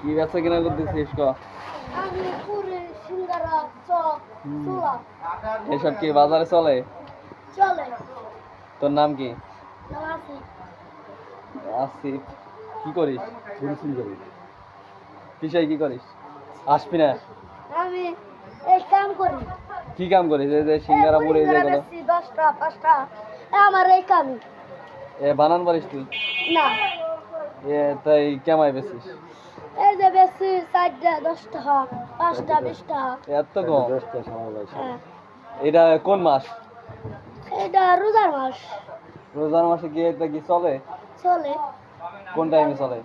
কি বেচা কিনা করতেছিস ক? আমি পুরি সিঙ্গারা চপ ছোলা এসব কি বাজারে চলে? চলে তোর নাম কি? নামাজি আসিফ। কি করিস? কিসে কি করিস? আসবি না? আমি এই কাম করি কি কাম করিস? এই যে সিঙ্গারা পুরি যেগুলো 10টা 5টা আমার এই কামই এ বানান পারিস তুই? না এ তাই কেমাই বেচিস? এই যে বেশি 4টা 10টা 5টা 20টা এত কম? হ্যাঁ এটা কোন মাস? এটা রোজার মাস রোজার মাসে গিয়ে এটা কি চলে? চলে কোন টাইমে চলে?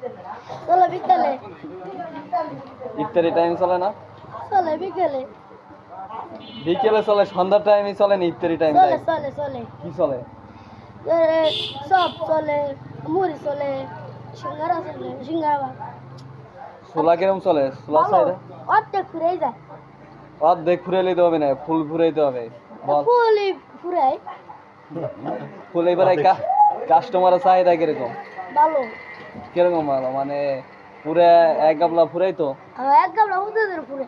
চলে বিকেলে ইফতারি টাইমে চলে না? চলে বিকেলে বিকেলে চলে, সন্ধ্যার টাইমে চলে না ইফতারি টাইম? চলে চলে চলে কি চলে? চপ চলে মুড়ি চলে সিঙ্গারা চলে সিঙ্গারা ছোলা কিরম চলে? ছোলা চাহিদা অর্ধেক ফুরাই যায় অর্ধেক ফুরাইলে হবে না, ফুল ফুরাইতে হবে। বল ফুলই ফুরাই ফুল এবার কাস্টমারের চাহিদা কিরকম? ভালো কিরকম ভালো মানে পুরা এক গাবলা ফুরাই তো? এক গামলা উঠে ফুরে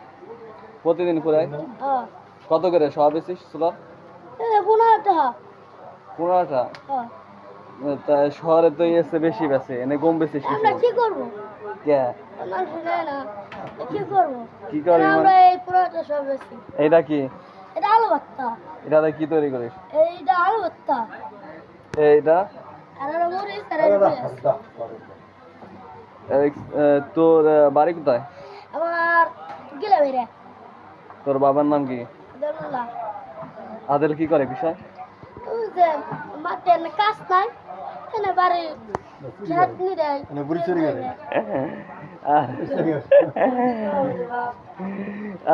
প্রতিদিন ফুরাই? হ্যাঁ কত করে সব বেশি ছোলা? 15 টাকা 15টা? হ্যাঁ তা শহরে তো এসে বেশি বেছে, এনে কম বেশি আমরা কি করবো কে? মানুষ নেয় না কি করবো কি করবি আমরা মানে? এই পুরোটা সব বেশি এটা কি? এটা আলু ভর্তা এটাতে কি তৈরি করিস? এইটা আলু ভর্তা এইটা আর এটা মরিচ আর এটা পেঁয়াজ। তোর বাড়ি কোথায়? আমার গেলে বেরে তোর বাবার নাম কি? ধন্যবাদ আদেল কি করে বিষয়? ওই যে মাঠে কাজ নাই এনে বাড়ি চাটনি দেয়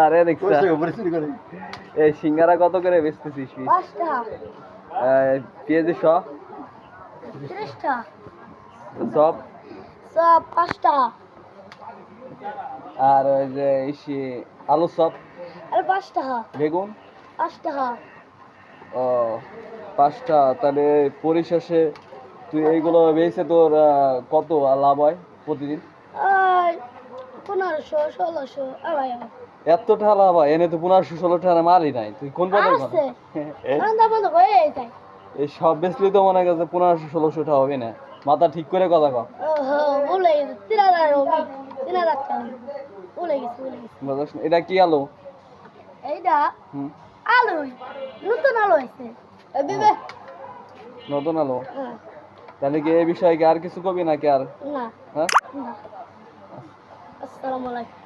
আরে দেখছ এই সিঙ্গারা কত করে বেচতেছিস? 5টা পেঁয়াজি সব 30টা সব সব 5টা আর ওই যে ইসি আলু সব আর 5টা বেগুন 5টা ও 5টা। তাহলে পরিশেষে তুই এইগুলো বেচে তোর কত লাভ হয় প্রতিদিন? আর 1500 1600 আড়াই এত টাকা লাভ হয়? এনে তো 1500-16 টাকা মারি নাই, তুই কোন পদের কথা? আসছে ঠান্ডা বন্ধ হয়ে যায় এই সব বেচলি তো মনে করছে 1500-1600 টাকা হবে না, মাথা ঠিক করে কথা কও। বলে গেছে 3000 হবে 3000 টাকা বলে গেছে বুঝছ না? এটা কি আলু? এইটা হুম, আলু নতুন আলু আছে দিবে নতুন আলু? হ্যাঁ তাহলে কি এই বিষয়ে কি আর কিছু কবি নাকি আর? না হ্যাঁ না আসসালামু আলাইকুম